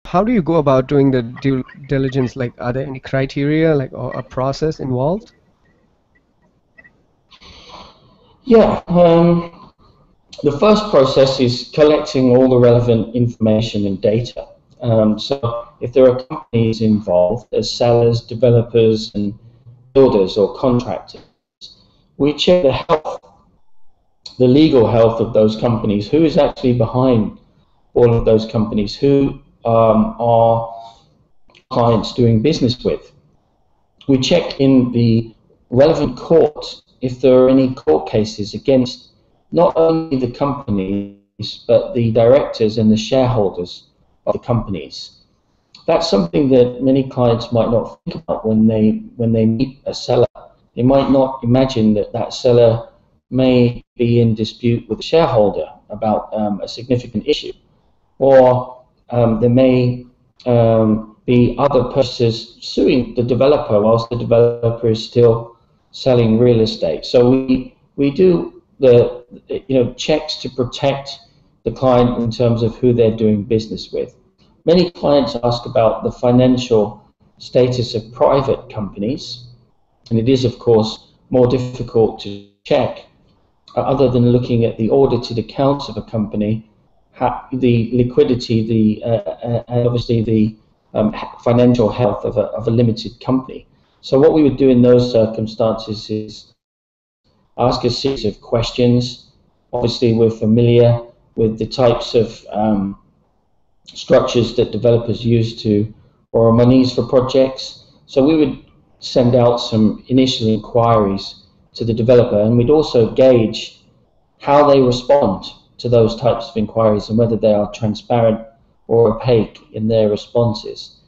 how do you go about doing the due diligence? Like, are there any criteria, like, or a process involved? Yeah, the first process is collecting all the relevant information and data. So if there are companies involved as sellers, developers, and builders or contractors, we check the health, the legal health of those companies. Who is actually behind all of those companies? Who are clients doing business with? We check in the relevant court if there are any court cases against not only the companies but the directors and the shareholders of the companies. That's something that many clients might not think about when they meet a seller. They might not imagine that that seller may be in dispute with a shareholder about a significant issue, or there may be other purchasers suing the developer whilst the developer is still selling real estate. So we do the checks to protect the client in terms of who they're doing business with. Many clients ask about the financial status of private companies, and it is of course more difficult to check other than looking at the audited accounts of a company, the liquidity, and obviously the financial health of a limited company. So what we would do in those circumstances is ask a series of questions. Obviously, we're familiar with the types of structures that developers use to borrow monies for projects. So we would send out some initial inquiries to the developer, and we'd also gauge how they respond to those types of inquiries and whether they are transparent or opaque in their responses.